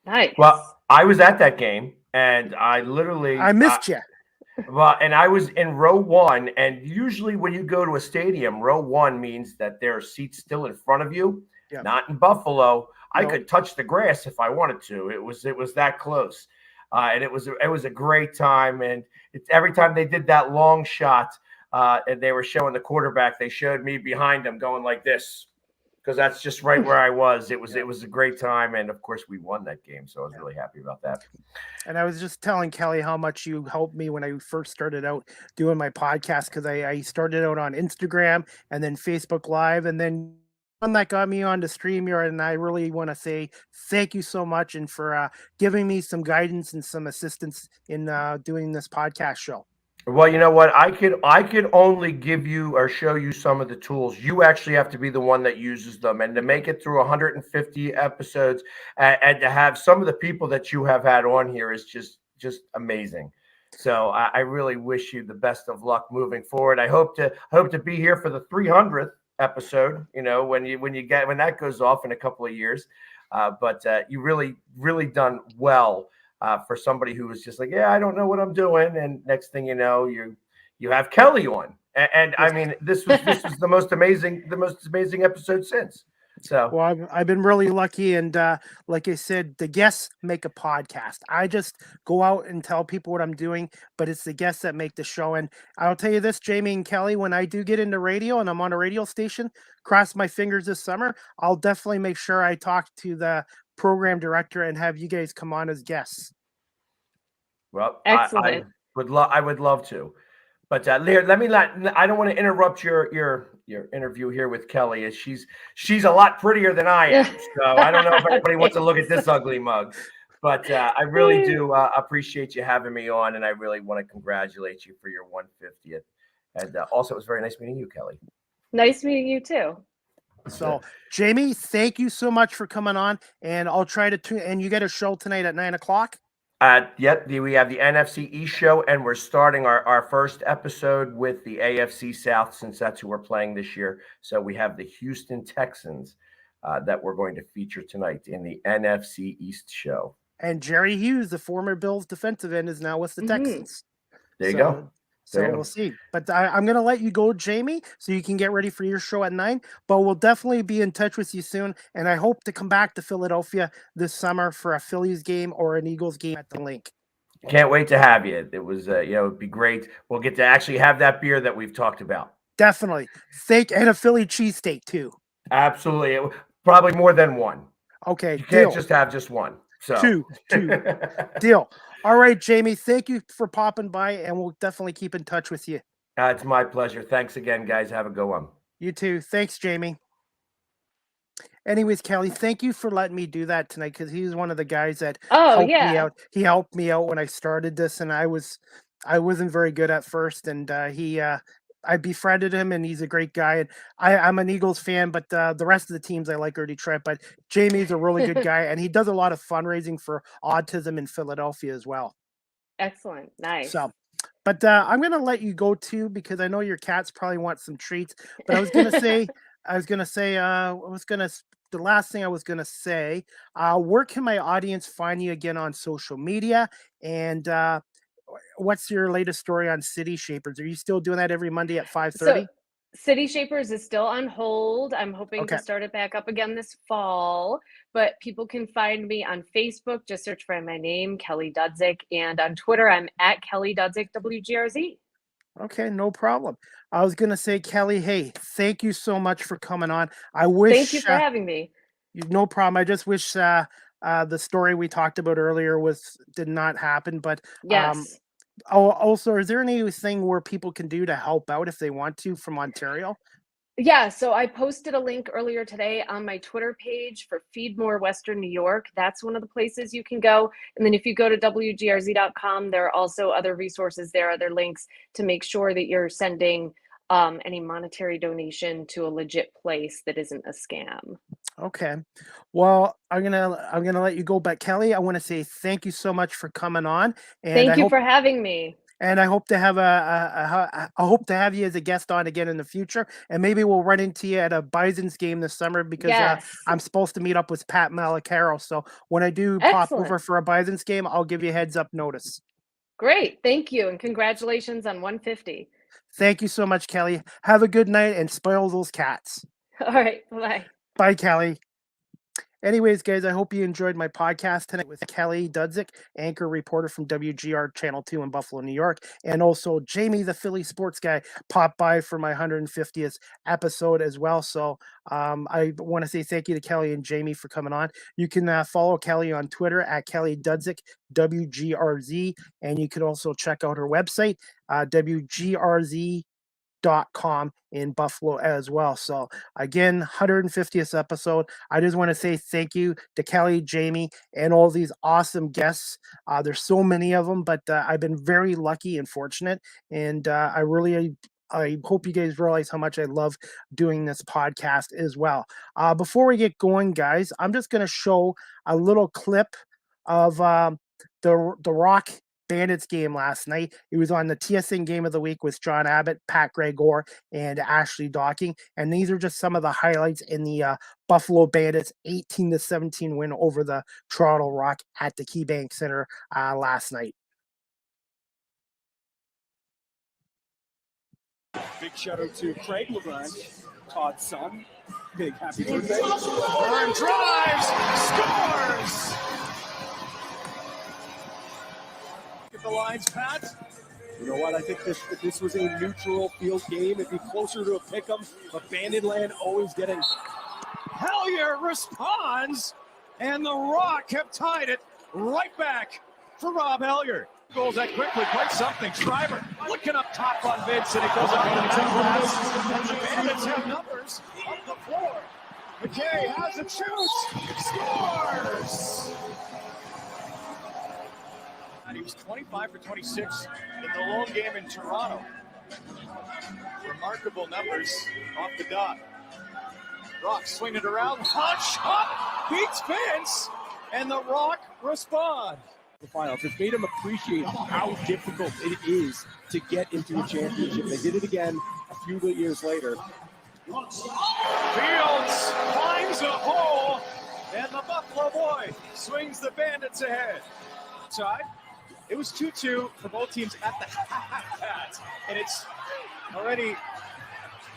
Nice. Well, I was at that game, and I missed you. Well, and I was in row 1, and usually when you go to a stadium, row 1 means that there are seats still in front of you. Yeah. Not in Buffalo. I could touch the grass if I wanted to. It was that close, and it was a great time. And every time they did that long shot, and they were showing the quarterback, they showed me behind him going like this, because that's just right where I was. It was a great time, and of course we won that game, so I was really happy about that. And I was just telling Kelly how much you helped me when I first started out doing my podcast, because I started out on Instagram and then Facebook Live, and then one that got me on to StreamYard, and I really want to say thank you so much, and for giving me some guidance and some assistance in doing this podcast show. Well, you know what? I could only give you or show you some of the tools. You actually have to be the one that uses them, and to make it through 150 episodes and to have some of the people that you have had on here is just amazing. So I really wish you the best of luck moving forward. I hope to be here for the 300th episode, when that goes off in a couple of years. But you really done well for somebody who was just like, yeah, I don't know what I'm doing. And next thing you know, you have Kelly on. And I mean, this was the most amazing episode since. So, well, I've been really lucky. And like I said, the guests make a podcast. I just go out and tell people what I'm doing, but it's the guests that make the show. And I'll tell you this, Jamie and Kelly, when I do get into radio and I'm on a radio station, cross my fingers this summer, I'll definitely make sure I talk to the program director and have you guys come on as guests. Well, excellent. I would love to. But Leah, I don't want to interrupt your interview here with Kelly. She's a lot prettier than I am. So I don't know if anybody wants to look at this ugly mug. But I really do appreciate you having me on, and I really want to congratulate you for your 150th. And also, it was very nice meeting you, Kelly. Nice meeting you too. So, Jamie, thank you so much for coming on, and I'll try to and you get a show tonight at 9:00. Yep, we have the NFC East show, and we're starting our first episode with the AFC South, since that's who we're playing this year. So we have the Houston Texans that we're going to feature tonight in the NFC East show. And Jerry Hughes, the former Bills defensive end, is now with the Texans. There you go. So we'll see. But I'm going to let you go, Jamie, so you can get ready for your show at 9. But we'll definitely be in touch with you soon. And I hope to come back to Philadelphia this summer for a Phillies game or an Eagles game at the Link. Can't wait to have you. It was, it'd be great. We'll get to actually have that beer that we've talked about. Definitely. And a Philly cheesesteak, too. Absolutely. Probably more than one. Okay. You can't just have just one. So Two. Deal. All right, Jamie, thank you for popping by, and we'll definitely keep in touch with you. It's my pleasure. Thanks again, guys. Have a good one. You too. Thanks, Jamie. Anyways, Kelly, thank you for letting me do that tonight, because he was one of the guys that Oh, helped me yeah. out. He helped me out when I started this, and I wasn't very good at first, and I befriended him, and he's a great guy. And I'm an Eagles fan, but the rest of the teams I like are Detroit. But Jamie's a really good guy, and he does a lot of fundraising for autism in Philadelphia as well. Excellent. Nice. So, but I'm gonna let you go too, because I know your cats probably want some treats. But I was gonna say, the last thing I was gonna say, where can my audience find you again on social media? And what's your latest story on City Shapers? Are you still doing that every Monday at 5:30? So City Shapers is still on hold. I'm hoping Okay. to start it back up again this fall, but people can find me on Facebook. Just search for my name, Kelly Dudzik, and on Twitter, I'm at Kelly Dudzik WGRZ. Okay, no problem. I was gonna say, Kelly, hey, thank you so much for coming on. I Thank wish you for having me. no problem. I just wish the story we talked about earlier did not happen. But Yes. also, is there anything where people can do to help out if they want to from Ontario? Yeah, so I posted a link earlier today on my Twitter page for Feed More Western New York. That's one of the places you can go. And then if you go to WGRZ.com, there are also other resources there, other links to make sure that you're sending any monetary donation to a legit place that isn't a scam. Okay. Well, I'm gonna let you go, but Kelly, I want to say thank you so much for coming on, and Thank you for having me. I hope to have I hope to have you as a guest on again in the future, and maybe we'll run into you at a Bison's game this summer, because Yes. I'm supposed to meet up with Pat Malacaro. So when I do pop over Excellent. for a Bison's game, I'll give you a heads up notice. Great. Thank you. And congratulations on 150. Thank you so much, Kelly. Have a good night and spoil those cats. All right. Bye-bye. Bye, Kelly. Anyways, guys, I hope you enjoyed my podcast tonight with Kelly Dudzik, anchor reporter from WGR Channel 2 in Buffalo, New York, and also Jamie, the Philly sports guy, popped by for my 150th episode as well. So I want to say thank you to Kelly and Jamie for coming on. You can follow Kelly on Twitter at Kelly Dudzik, WGRZ, and you can also check out her website, WGRZ.com in Buffalo as well. So again, 150th episode. I just want to say thank you to Kelly, Jamie, and all these awesome guests. There's so many of them, but I've been very lucky and fortunate, and I hope you guys realize how much I love doing this podcast as well. Before we get going, guys, I'm just going to show a little clip of the Rock Bandits game last night. It was on the TSN Game of the Week with John Abbott, Pat Gregor, and Ashley Docking. And these are just some of the highlights in the Buffalo Bandits 18-17 win over the Toronto Rock at the KeyBank Center last night. Big shout out to Craig LeBron, Todd's son. Big happy birthday. Burn drives, scores! At the lines, Pat. You know what? I think if this was a neutral field game, it'd be closer to a pick'em. But Bandit Land always getting. Hellier responds, and the Rock have tied it right back for Rob Hellier. Goals that quickly, quite something. Schreiber looking up top on Vince, and it goes up into the glass. And the Bandits have numbers up the floor. McKay has it, shoots, scores! And he was 25 for 26 in the lone game in Toronto. Remarkable numbers off the dot. Rock swing it around, hot shot, beats Vince, and the Rock respond. The finals. It's made him appreciate how difficult it is to get into a championship. They did it again a few years later. Fields finds a hole, and the Buffalo boy swings the Bandits ahead. Side, it was 2-2 for both teams at the hat, and it's already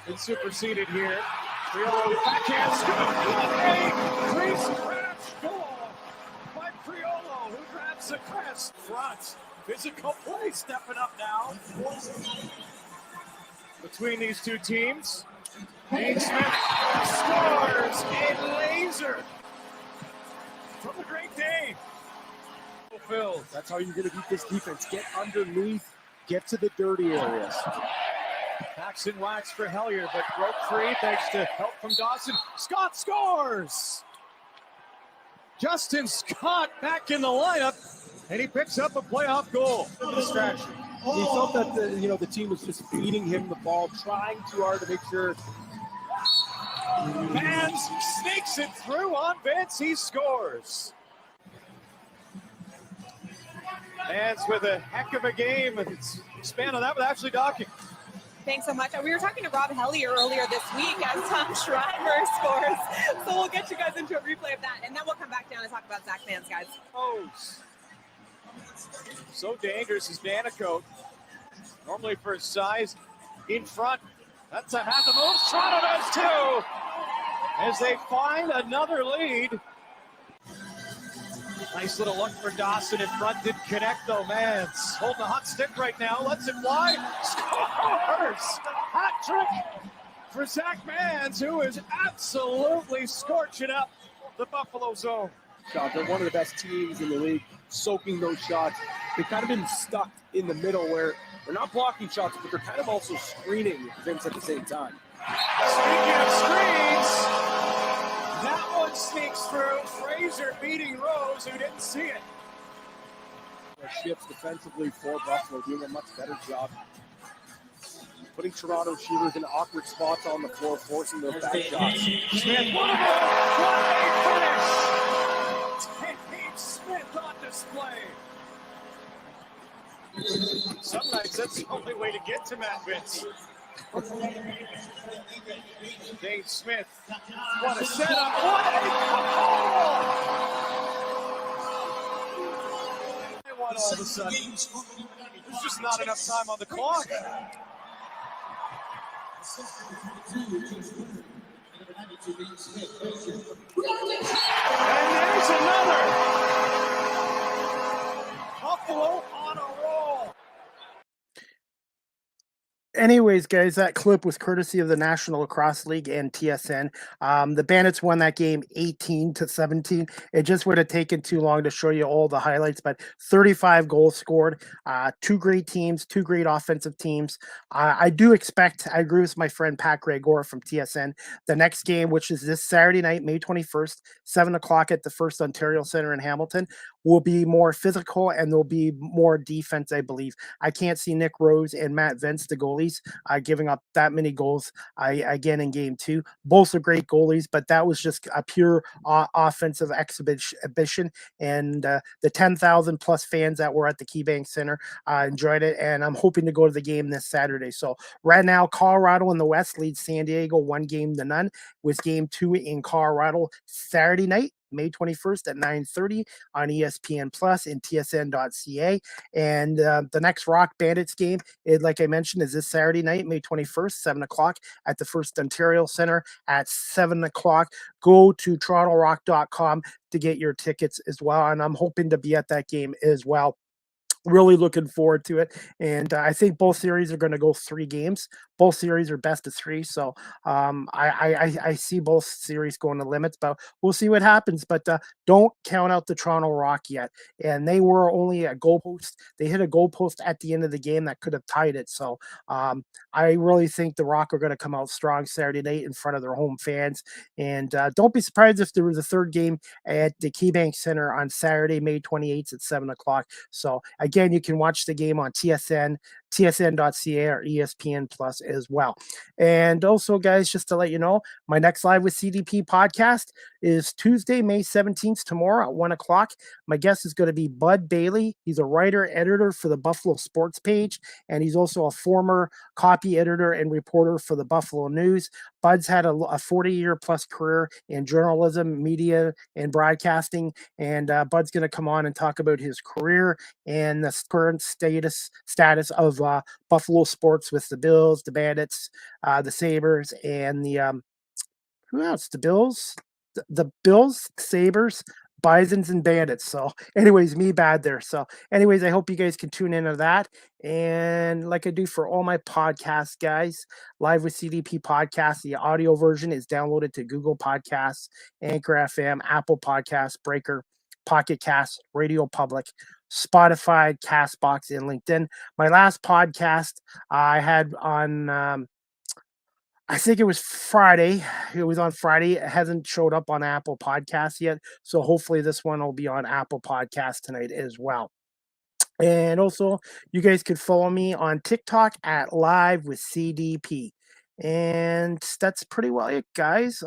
been superseded here. Triolo backhand scoop, crease crash goal by Triolo, who grabs the crest front. Physical play stepping up now between these two teams. Dane Smith scores a laser from the Great Dane. Phil, that's how you're going to beat this defense. Get underneath, get to the dirty areas. Paxton Wax for Hellier, but broke free thanks to help from Dawson. Scott scores! Justin Scott back in the lineup, and he picks up a playoff goal. Distraction. He felt that the team was just feeding him the ball, trying too hard to make sure. Vance sneaks it through on Vince. He scores. Vance with a heck of a game. Let's expand on that with Ashley Docking. Thanks so much. We were talking to Rob Hellier earlier this week as Tom Schreiber scores. So we'll get you guys into a replay of that, and then we'll come back down and talk about Zach Vance, guys. Oh, so dangerous is Danicote. Normally for his size, in front. That's a half the move. Toronto does too. As they find another lead. Nice little look for Dawson in front. Didn't connect though. Mans holding a hot stick right now. Lets it fly. Scores! Hot trick for Zach Mans, who is absolutely scorching up the Buffalo zone. They're one of the best teams in the league, soaking those shots. They've kind of been stuck in the middle where they're not blocking shots, but they're kind of also screening Vince at the same time. Speaking of screens, that one sneaks through. Fraser beating Rose, who didn't see it. Shifts defensively for Buffalo, doing a much better job. Putting Toronto shooters in awkward spots on the floor, forcing those bad shots. Smith, what a finish! Tate Smith on display. Some nights that's the only way to get to Matt Vince. Dave Smith, what a setup, what a goal! I want all of a sudden. There's just not enough time on the clock. And there's another. Buffalo on a roll. Anyways, guys, that clip was courtesy of the National Lacrosse League and TSN. The Bandits won that game 18-17. It just would have taken too long to show you all the highlights, but 35 goals scored. Two great teams, two great offensive teams. I do expect, I agree with my friend Pat Gregor from TSN, the next game, which is this Saturday night, May 21st, 7 o'clock at the First Ontario Centre in Hamilton, will be more physical and there'll be more defense, I believe. I can't see Nick Rose and Matt Vince, the goalies, giving up that many goals again in game two. Both are great goalies, but that was just a pure offensive exhibition. And the 10,000 plus fans that were at the KeyBank Center enjoyed it. And I'm hoping to go to the game this Saturday. So right now, Colorado in the West leads San Diego 1-0 with game two in Colorado Saturday night, May 21st at 9:30 on ESPN Plus and TSN.ca. And the next Rock Bandits game, like I mentioned, is this Saturday night, May 21st, 7 o'clock at the First Ontario Centre at 7 o'clock. Go to TorontoRock.com to get your tickets as well. And I'm hoping to be at that game as well. Really looking forward to it. And I think both series are going to go 3 games. Both series are best of 3. So I see both series going to limits, but we'll see what happens. But don't count out the Toronto Rock yet. And they were only a goalpost. They hit a goalpost at the end of the game that could have tied it. So I really think the Rock are going to come out strong Saturday night in front of their home fans. And don't be surprised if there was a third game at the KeyBank Center on Saturday, May 28th at 7 o'clock. So again, you can watch the game on TSN, TSN.ca or ESPN Plus as well. And also, guys, just to let you know, my next Live with CDP podcast is Tuesday, May 17th, tomorrow at 1 o'clock. My guest is going to be Bud Bailey. He's a writer, editor for the Buffalo Sports Page, and he's also a former copy editor and reporter for the Buffalo News. Bud's had a 40-year plus career in journalism, media, and broadcasting, and Bud's going to come on and talk about his career and the current status of Buffalo sports with the Bills, the Bandits, the Sabres, and the who else? The Bills, the Bills, Sabres, Bisons and Bandits. So, anyways, me bad there. So, anyways, I hope you guys can tune into that. And like I do for all my podcasts, guys, Live with CDP podcast, the audio version is downloaded to Google Podcasts, Anchor FM, Apple Podcasts, Breaker, Pocket Casts, Radio Public, Spotify, Castbox, and LinkedIn. My last podcast I had on, I think it was Friday. It was on Friday. It hasn't showed up on Apple Podcasts yet. So hopefully this one will be on Apple Podcasts tonight as well. And also, you guys could follow me on TikTok at Live with CDP. And that's pretty well it, guys.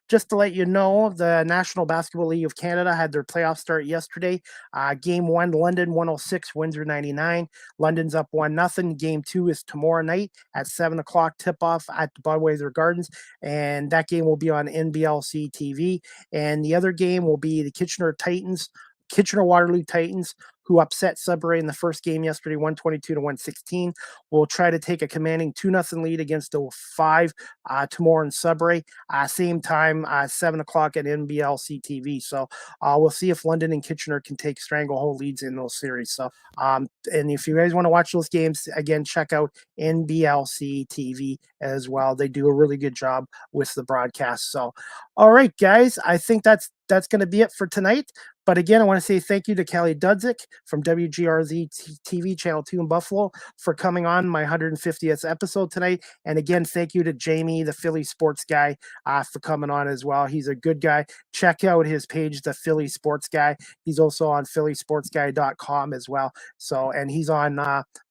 Just to let you know, the National Basketball League of Canada had their playoff start yesterday. Game 1, London 106, Windsor 99. London's up 1-0. Game 2 is tomorrow night at 7 o'clock tip-off at the Budweiser Gardens. And that game will be on NBLC TV. And the other game will be the Kitchener-Waterloo Titans, who upset Sudbury in the first game yesterday, 122-116. Will try to take a commanding 2-0 lead against the 5 tomorrow in Sudbury. Same time, 7 o'clock at NBLC TV. So we'll see if London and Kitchener can take stranglehold leads in those series. So, and if you guys want to watch those games, again, check out NBLC TV as well. They do a really good job with the broadcast. So, all right, guys, I think that's going to be it for tonight. But again, I want to say thank you to Kelly Dudzik from WGRZ TV Channel 2 in Buffalo for coming on my 150th episode tonight. And again, thank you to Jamie, the Philly sports guy, for coming on as well. He's a good guy. Check out his page, The Philly Sports Guy. He's also on phillysportsguy.com as well. So, and he's on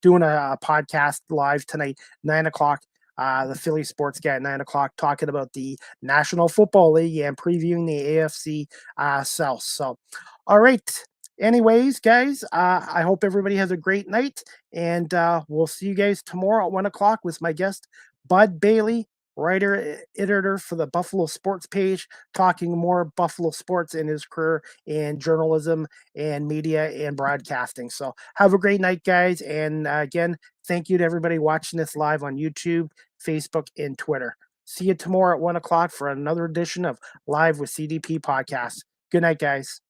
doing a podcast live tonight, 9 o'clock. The Philly Sports Guy at 9 o'clock, talking about the National Football League and previewing the AFC South. So, all right. Anyways, guys, I hope everybody has a great night, and we'll see you guys tomorrow at 1 o'clock with my guest, Bud Bailey, writer, editor for the Buffalo Sports page, talking more Buffalo sports in his career in journalism and media and broadcasting. So have a great night, guys. And again, thank you to everybody watching this live on YouTube, Facebook, and Twitter. See you tomorrow at 1 o'clock for another edition of Live with CDP podcast. Good night, guys.